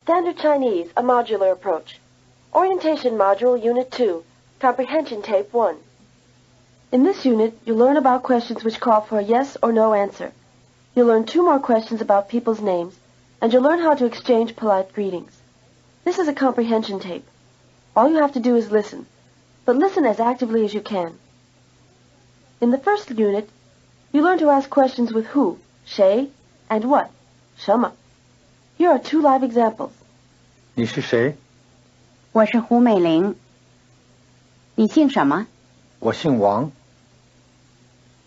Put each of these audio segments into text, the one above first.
Standard Chinese, a modular approach. Orientation Module, Unit 2, Comprehension Tape 1. In this unit, you'll learn about questions which call for a yes or no answer. You'll learn 2 more questions about people's names, and you'll learn how to exchange polite greetings. This is a comprehension tape. All you have to do is listen, but listen as actively as you can. In the first unit, you learn to ask questions with who, 谁, and what, 什么. Here are 2 live examples. 你是谁？我是胡美玲。你姓什么？我姓王。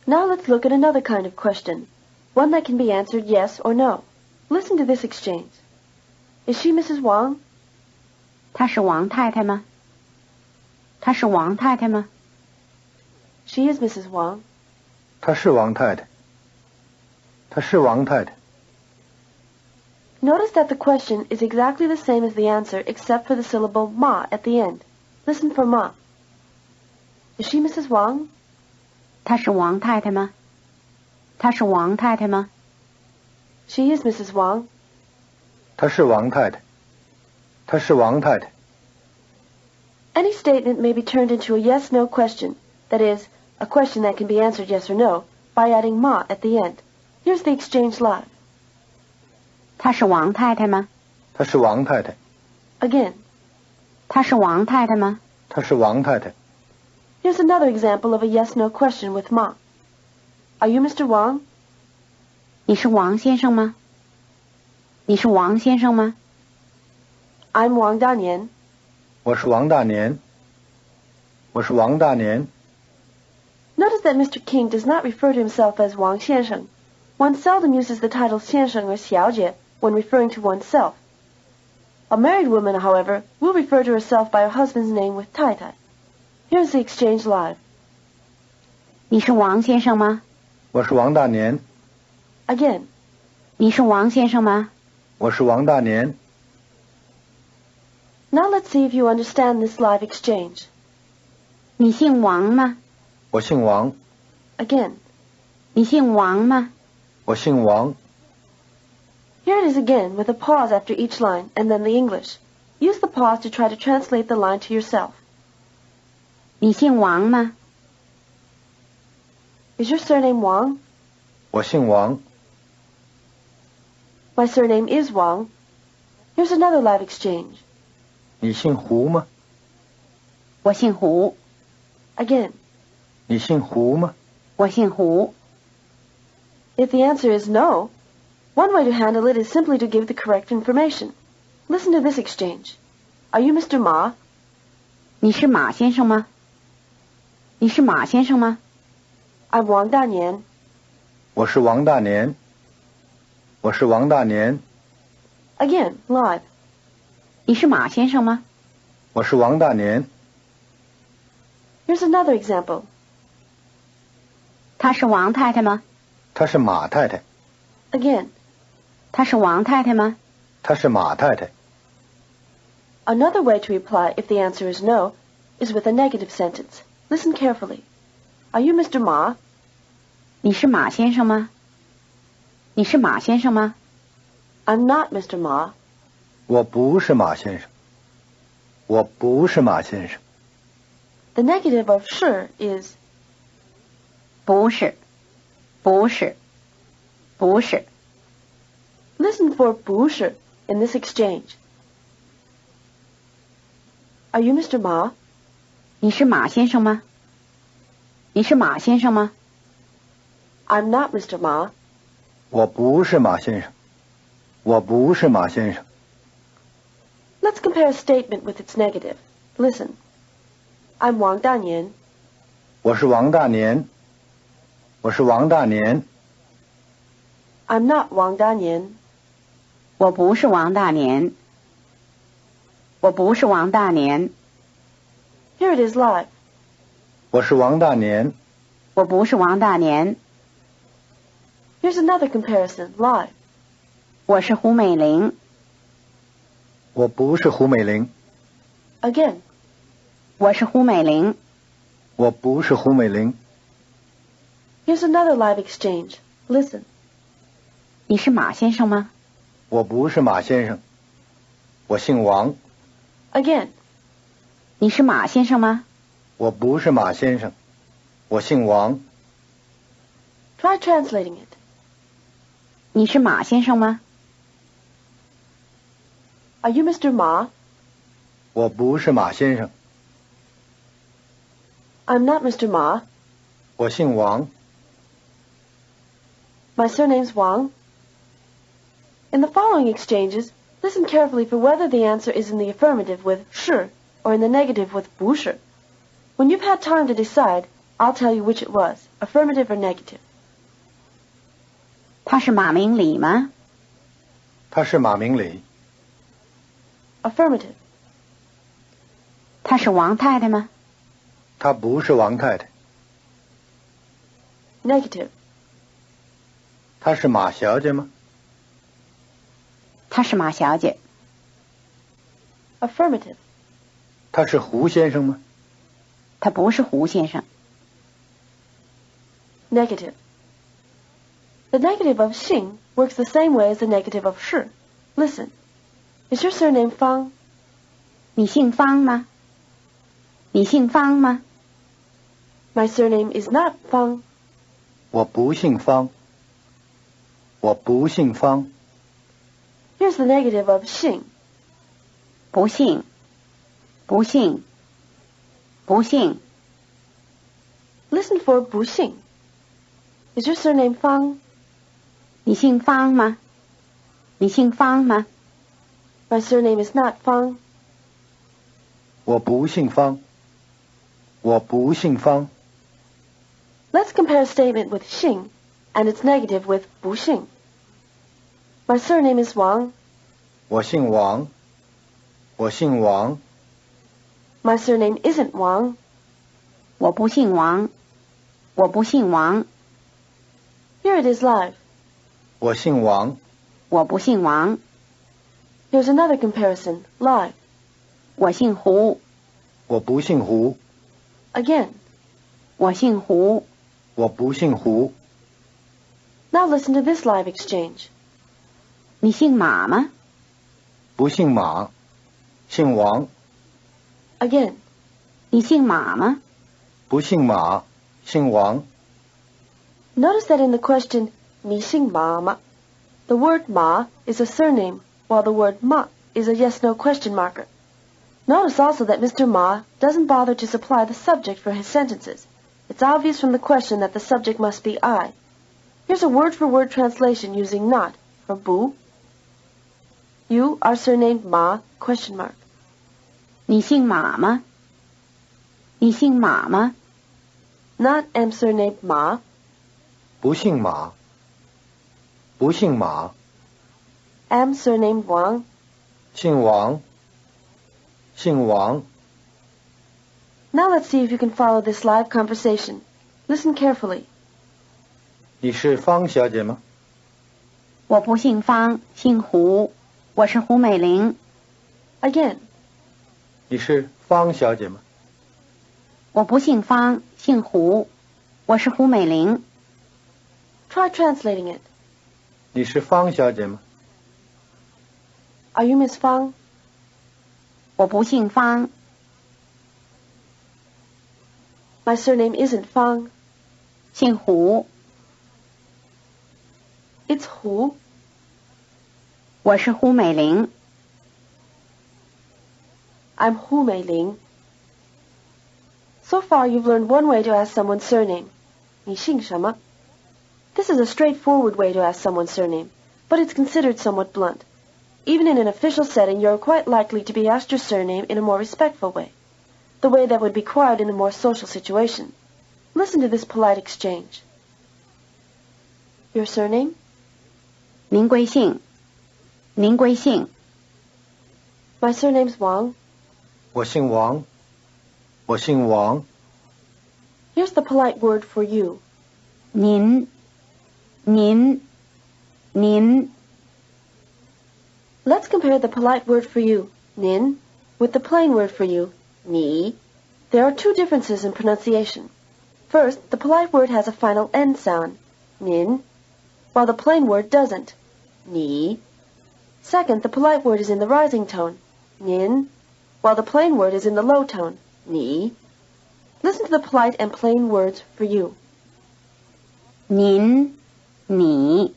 Now let's look at another kind of question, one that can be answered yes or no. Listen to this exchange. Is she Mrs. Wang? 她是王太太吗？她是王太太吗？ She is Mrs. Wang. 她是王太太。她是王太太。 Notice that the question is exactly the same as the answer except for the syllable ma at the end. Listen for ma. Is she Mrs. Wang? 她是王太太吗？她是王太太吗？ She is Mrs. Wang. 她是王太太。她是王太太。 Any statement may be turned into a yes-no question, that is, a question that can be answered yes or no, by adding ma at the end. Here's the exchange live. 她是王太太吗？她是王太太。 Again. 她是王太太吗？她是王太太。 Here's another example of a yes-no question with ma. Are you Mr. Wang? 你是王先生吗？你是王先生吗？ I'm Wang Danian. 我是王大年。我是王大年。 Notice that Mr. King does not refer to himself as Wang Xiansheng. One seldom uses the title Xiansheng or Xiaojie when referring to oneself. A married woman, however, will refer to herself by her husband's name with Tai Tai. Here's the exchange live. 你是王先生吗？我是王大年。 Again. 你是王先生吗？我是王大年。 Now let's see if you understand this live exchange. 你姓王吗？我姓王。 Again. 你姓王吗？我姓王。 Here it is again with a pause after each line and then the English. Use the pause to try to translate the line to yourself. 你姓王吗？ Is your surname Wang? 我姓王。 My surname is Wang. Here's another live exchange. 你姓胡吗？我姓胡。Again. 你姓胡吗？我姓胡。 If the answer is no, one way to handle it is simply to give the correct information. Listen to this exchange. Are you Mr. Ma? 你是马先生吗？你是马先生吗？ I'm Wang Danian. 我是王大年。我是王大年。 Again, live. 你是马先生吗？我是王大年。 Here's another example. 她是王太太吗？她是马太太。 Again. 她是王太太吗？ 她是马太太。 Another way to reply if the answer is no is with a negative sentence. Listen carefully. Are you Mr. Ma? 你是马先生吗？你是马先生吗？ I'm not Mr. Ma. 我不是马先生。我不是马先生。 The negative of sure is 不是，不是，不是。 Listen for 不是 in this exchange. Are you Mr. Ma? 你是马先生吗？你是马先生吗？ I'm not Mr. Ma. 我不是马先生。我不是马先生。 Let's compare a statement with its negative. Listen. I'm Wang Danian. 我是王大年。我是王大年。 I'm not Wang Danian. 我不是王大年。我不是王大年。 Here it is live. 我是王大年。我不是王大年。 Here's another comparison live. 我是胡美玲。我不是胡美玲。 Again. 我是胡美玲。我不是胡美玲。 Here's another live exchange. Listen. 你是马先生吗？我不是马先生。我姓王。 Again. 你是马先生吗？我不是马先生，我姓王。 Try translating it. 你是马先生吗？ Are you Mr. Ma? 我不是马先生， I'm not Mr. Ma. 我姓王。 My surname's Wang. In the following exchanges, listen carefully for whether the answer is in the affirmative with 是 or in the negative with 不是. When you've had time to decide, I'll tell you which it was, affirmative or negative. 他是马明礼吗？他是马明礼。 Affirmative. 他是王太太吗？他不是王太太。 Negative. 他是马小姐吗？他是马小姐。Affirmative. 他是胡先生吗？他不是胡先生。Negative. The negative of 姓 works the same way as the negative of 是. Listen. Is your surname Fang? 你姓方吗？你姓方吗？ My surname is not Fang. 我不姓方。我不姓方。 Here's the negative of 姓. 不姓，不姓，不姓。 Listen for 不姓. Is your surname Fang? 你姓方吗？你姓方吗？ My surname is not Fang. 我不姓方。我不姓方。 Let's compare a statement with 姓 and its negative with 不姓. My surname is Wang. 我姓王。我姓王。 My surname isn't Wang. 我不姓王，我不姓王， Here it is live. 我姓王。我不姓王， Here's another comparison, live. 我姓胡，我不姓胡。 Again. 我姓胡。我不姓胡。 Now listen to this live exchange. 你姓马吗？不姓马。姓王。 Again. 你姓马吗？不姓马。姓王。 Notice that in the question, 你姓马吗? The word ma is a surname, while the word ma is a yes-no question marker. Notice also that Mr. Ma doesn't bother to supply the subject for his sentences. It's obvious from the question that the subject must be I. Here's a word-for-word translation using not for bu. You are surnamed Ma, question mark. 你姓马吗？你姓马吗？ Not am surnamed Ma. 不姓马。不姓马。 Am surnamed Wang. 姓王。姓王。 Now let's see if you can follow this live conversation. Listen carefully. 你是方小姐吗？我不姓方，姓胡，我是胡美玲。 Again. 你是方小姐吗？我不姓方，姓胡，我是胡美玲。 Try translating it. 你是方小姐吗？ Are you Miss Fang? 我不姓方， My surname isn't Fang. 姓胡， It's Hu. 我是胡美玲。 I'm Hu Meiling. So far, you've learned one way to ask someone's surname. 你姓什么? This is a straightforward way to ask someone's surname, but it's considered somewhat blunt. Even in an official setting, you're quite likely to be asked your surname in a more respectful way, the way that would be required in a more social situation. Listen to this polite exchange. Your surname? 您贵姓？您贵姓？ My surname's Wang. 我姓王。我姓王。 Here's the polite word for you. 您，您，您。 Let's compare the polite word for you, nin, with the plain word for you, ni. There are two differences in pronunciation. First, the polite word has a final N sound, nin, while the plain word doesn't, ni. Second, the polite word is in the rising tone, nin, while the plain word is in the low tone, ni. Listen to the polite and plain words for you. 您、你、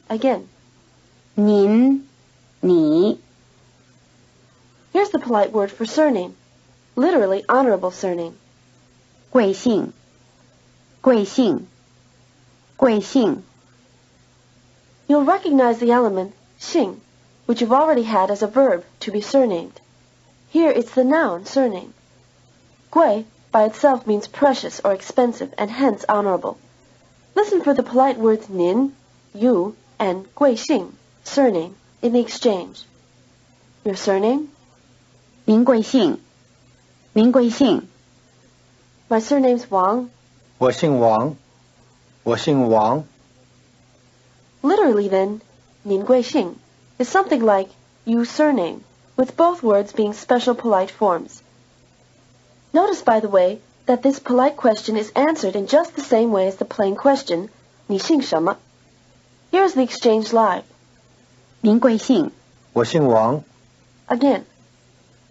Again. 您、你、 Here's the polite word for surname, literally honorable surname. 贵姓、贵姓、贵姓。 You'll recognize the element, xing, which you've already had as a verb, to be surnamed. Here it's the noun, surname. Gui, by itself, means precious or expensive, and hence honorable. Listen for the polite words nin, you, and gui xing, surname, in the exchange. Your surname? 您贵姓？您贵姓？ My surname's Wang. 我姓王，我姓王。 Literally, then, nin gui xing is something like you surname, with both words being special polite forms. Notice, by the way, that this polite question is answered in just the same way as the plain question, 你姓什么? Here is the exchange live. 您贵姓？我姓王， Again,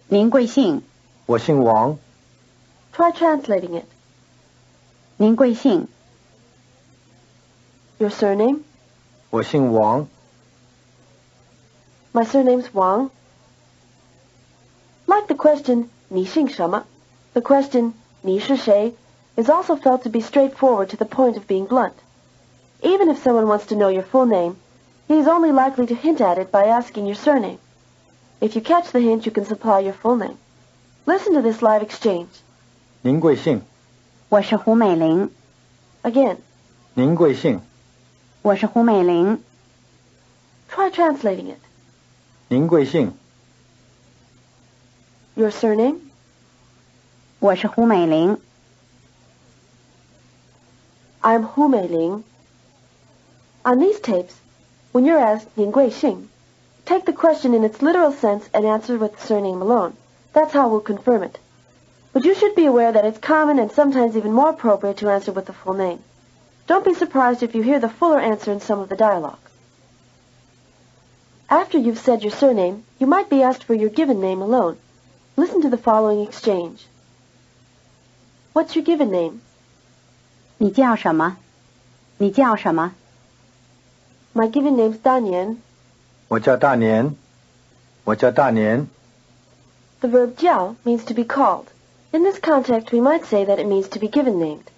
您贵姓？我姓王。 try translating it. 您贵姓？ Your surname? 我姓王。 My surname's Wang. Like the question, 你姓什么? The question, 你是谁? is also felt to be straightforward to the point of being blunt. Even if someone wants to know your full name, he is only likely to hint at it by asking your surname. If you catch the hint, you can supply your full name. Listen to this live exchange. 您贵姓？我是胡美玲。 Again, 您贵姓？我是胡美玲。 try translating it. 您贵姓？ Your surname? 我是胡美玲。 I'm Hu Meiling. On these tapes, when you're asked 您贵姓, take the question in its literal sense and answer with the surname alone. That's how we'll confirm it. But you should be aware that it's common and sometimes even more appropriate to answer with the full name. Don't be surprised if you hear the fuller answer in some of the dialogue. After you've said your surname, you might be asked for your given name alone. Listen to the following exchange. What's your given name? 你叫什么？你叫什么？ My given name's Danian. 我叫大年，我叫大年。 The verb 叫 means to be called. In this context, we might say that it means to be given named.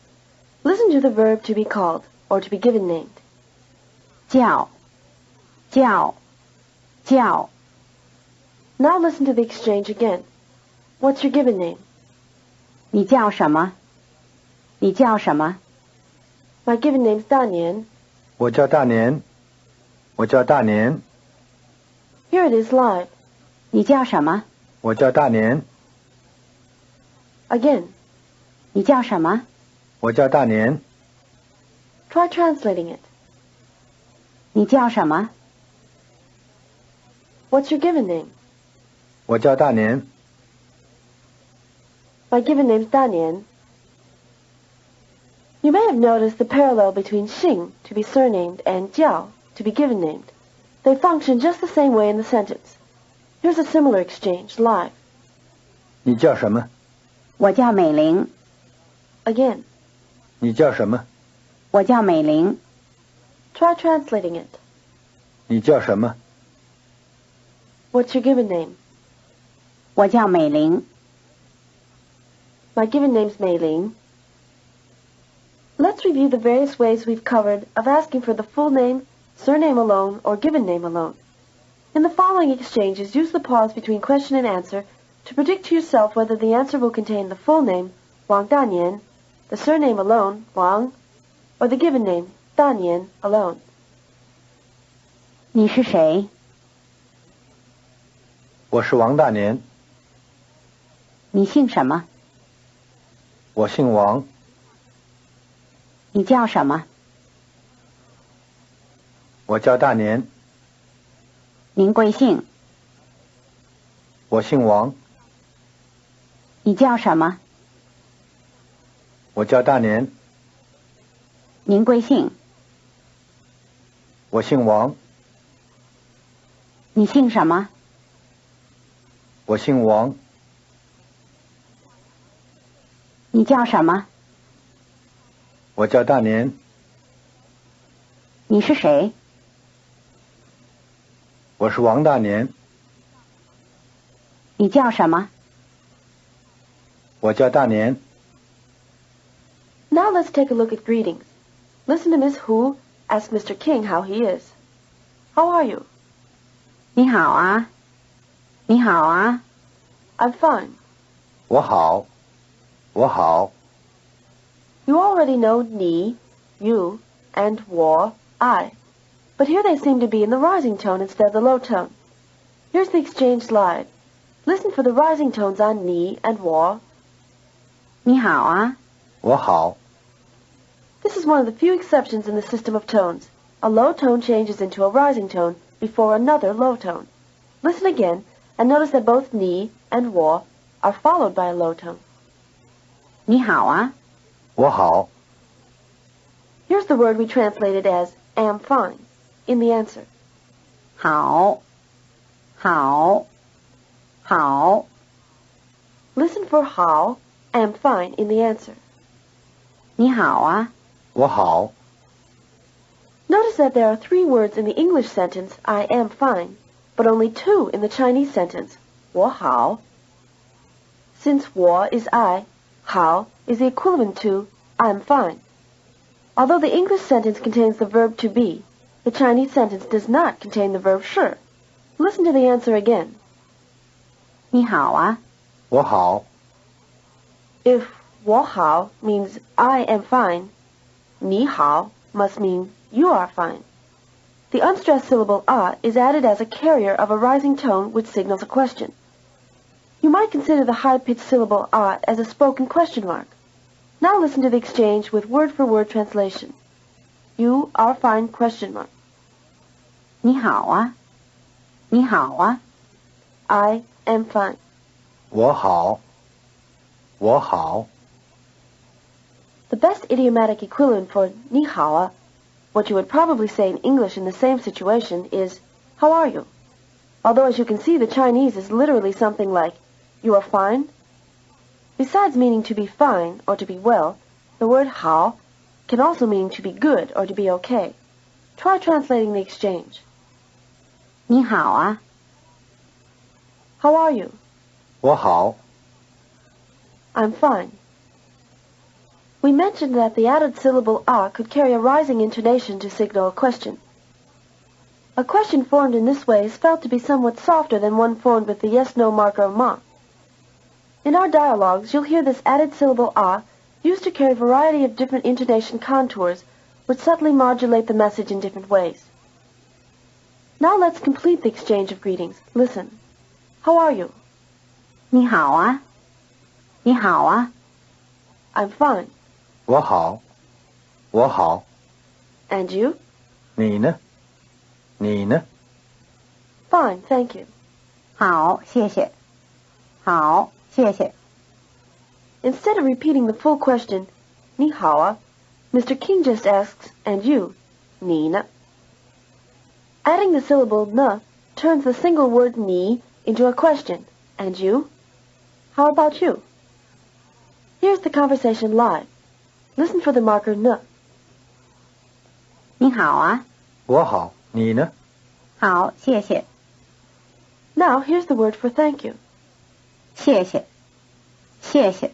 Listen to the verb to be called, or to be given named. 叫，叫，叫。 Now listen to the exchange again. What's your given name? 你叫什么？你叫什么？ My given name's Danian. 我叫大年，我叫大年。 Here it is live. 你叫什么？我叫大年， Again, 你叫什么？我叫大年。 try translating it. 你叫什么？ What's your given name? 我叫大年。 My given name's Danian. You may have noticed the parallel between Xing, to be surnamed, and Jiao, to be given named. They function just the same way in the sentence. Here's a similar exchange, live. 你叫什么？我叫美玲。 Again, 你叫什么？我叫美玲。 try translating it. 你叫什么？ What's your given name? 我叫美玲。 My given name's Mei Ling. Let's review the various ways we've covered of asking for the full name, surname alone, or given name alone. In the following exchanges, use the pause between question and answer to predict to yourself whether the answer will contain the full name, Wang Danian, the surname alone, Wang, or the given name, Danian, alone. 你是谁？我是王大年，你姓什么？我姓王。你叫什么？我叫大年，您贵姓？我姓王。你叫什么？我叫大年，您贵姓？我姓王。你姓什么？我姓王。你叫什么？我叫大年。你是谁？我是王大年。你叫什么？我叫大年。Now let's take a look at greetings. Listen to Miss Hu ask Mr. King how he is. How are you? 你好啊。你好啊。I'm fine. 我好。我好。You already know ni, you, and 我, I. But here they seem to be in the rising tone instead of the low tone. Here's the exchange slide. Listen for the rising tones on ni and 我. 你好啊。我好。This is one of the few exceptions in the system of tones. A low tone changes into a rising tone before another low tone. Listen again and notice that both ni and 我 are followed by a low tone. 你好啊。我好。 Here's the word we translated as am fine in the answer. 好。好。好。 Listen for how, am fine in the answer. 你好啊。我好。 Notice that there are 3 words in the English sentence, I am fine, but only 2 in the Chinese sentence, 我好. Since 我 is I, 好 is the equivalent to I'm fine. Although the English sentence contains the verb to be, the Chinese sentence does not contain the verb 是. Listen to the answer again. 你好啊。我好。 If 我好 means I am fine, 你好 must mean you are fine. The unstressed syllable a is added as a carrier of a rising tone which signals a question. You might consider the high-pitched syllable a as a spoken question mark. Now listen to the exchange with word-for-word translation. You are fine question mark. 你好啊。你好啊。 I am fine. 我好。我好。 The best idiomatic equivalent for 你好啊, what you would probably say in English in the same situation, is how are you? Although as you can see the Chinese is literally something like you are fine. Besides meaning to be fine or to be well, the word how can also mean to be good or to be okay. Try translating the exchange. 你好啊。 How are you? 我好。 I'm fine. We mentioned that the added syllable a could carry a rising intonation to signal a question. A question formed in this way is felt to be somewhat softer than one formed with the yes-no marker ma. In our dialogues, you'll hear this added syllable a used to carry a variety of different intonation contours which subtly modulate the message in different ways. Now let's complete the exchange of greetings. Listen. How are you? 你好啊。你好啊。 I'm fine. 我好。我好。 And you? 你呢？你呢？ Fine, thank you. 好，谢谢。好，谢谢。 Instead of repeating the full question, 你好啊, Mr. King just asks, and you, 你呢? Adding the syllable ne turns the single word ni into a question, and you? How about you? Here's the conversation live. Listen for the marker ne. 你好啊。我好。你呢？好，谢谢。 Now here's the word for thank you. 谢谢。谢谢。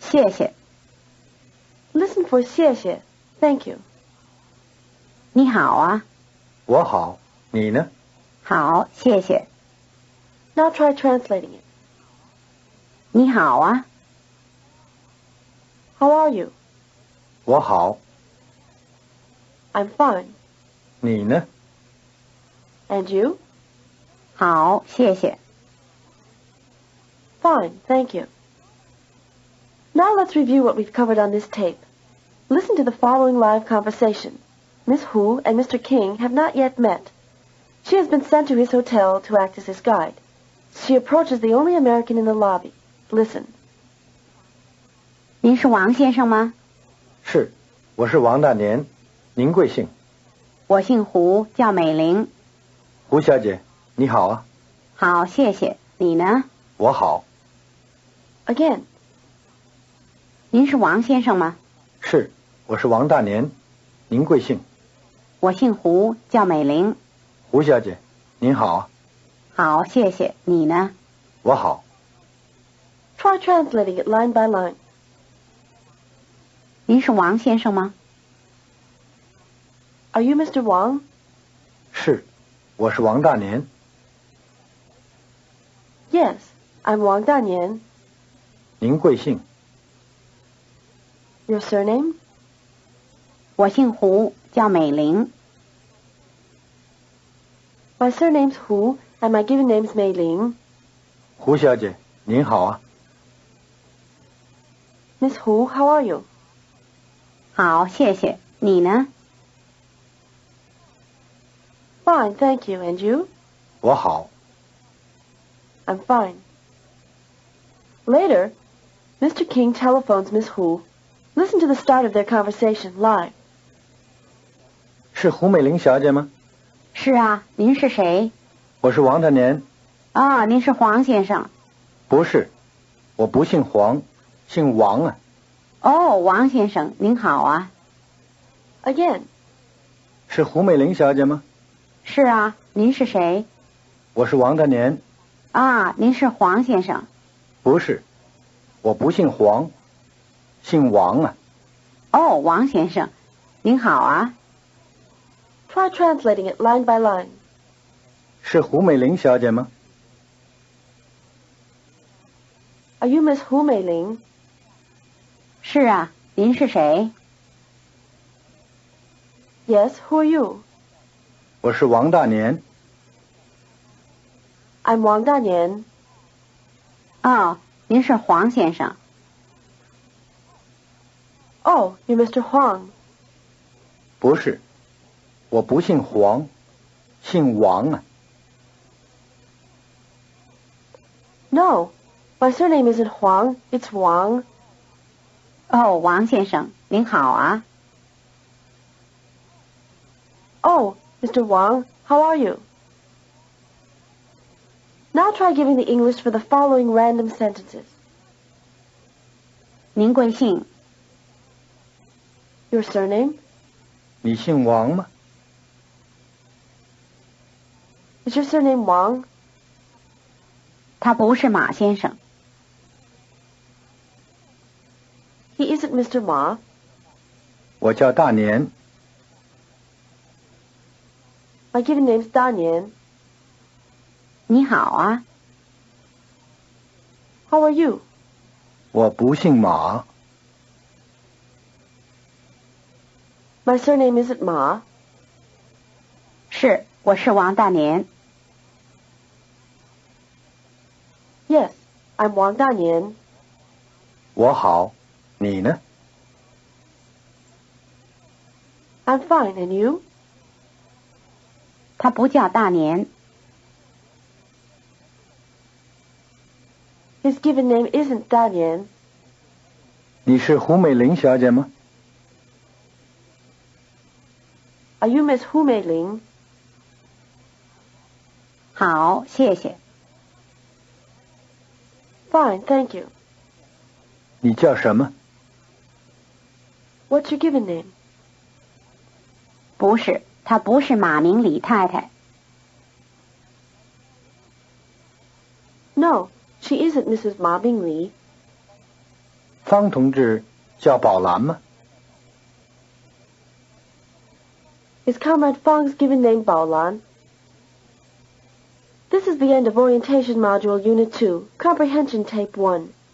谢谢。 Listen for 谢谢, thank you. 你好啊。我好。你呢？好，谢谢。 Now try translating it. 你好啊。 How are you? 我好。 I'm fine. 你呢？ And you? 好，谢谢。 Fine, thank you. Now let's review what we've covered on this tape. Listen to the following live conversation. Miss Hu and Mr. King have not yet met. She has been sent to his hotel to act as his guide. She approaches the only American in the lobby. Listen. 您是王先生吗？是，我是王大年。您贵姓？我姓胡，叫美玲。胡小姐，你好啊。好，谢谢。你呢？我好。 Again. 您是王先生吗？是，我是王大年。您贵姓？我姓胡，叫美玲。胡小姐，您好啊。好，谢谢。你呢？我好。 Try translating it line by line. 您是王先生吗？ Are you Mr. Wang? 是，我是王大年。 Yes, I'm Wang Danian. 您贵姓？ Your surname? 我姓胡，叫美玲。 My surname's Hu, and my given name's Mei Ling. 胡小姐，您好啊。 Miss Hu, how are you? 好，谢谢。你呢？ Fine, thank you. And you? 我好。 I'm fine. Later, Mr. King telephones Miss Hu. Listen to the start of their conversation live. 是胡美玲小姐吗？是啊，您是谁？我是王大年。啊，您是黄先生。不是，我不姓黄，姓王啊。哦，王先生，您好啊。Again. 是胡美玲小姐吗？是啊，您是谁？我是王大年。啊，您是黄先生。不是，我不姓黄，姓王啊。哦，王先生，您好啊。Try translating it line by line. 是胡美玲小姐吗？ Are you Miss Hu Mei Ling? 是啊，您是谁？ Yes, who are you? 我是王大年。 I'm Wang Danian. 哦，您是黄先生。 Oh, you're Mr. Huang. 不是，我不姓黄，姓王啊。 No, my surname isn't Huang, it's Wang. 哦，王先生，您好啊。 Oh, Mr. Wang, how are you? Now try giving the English for the following random sentences. 您贵姓？ Your surname? 你姓王吗？ Is your surname Wang? 他不是马先生。 He isn't Mr. Ma. 我叫大年。 My given name's Danian. 你好啊。 How are you? 我不姓马。 My surname isn't Ma. 是，我是王大年。 Yes, I'm Wang Danian. 我好，你呢？ I'm fine, and you? 他不叫大年。 His given name isn't Danian. 你是胡美玲小姐吗？ Are you Miss Hu Mei Ling? 好，谢谢。 Fine, thank you. 你叫什么？ What's your given name? 不是，她不是马明李太太。 No, she isn't Mrs. Ma Bingli. 方同志叫宝兰吗？ Is Comrade Fang's given name Baolan? This is the end of Orientation Module Unit 2, Comprehension Tape 1.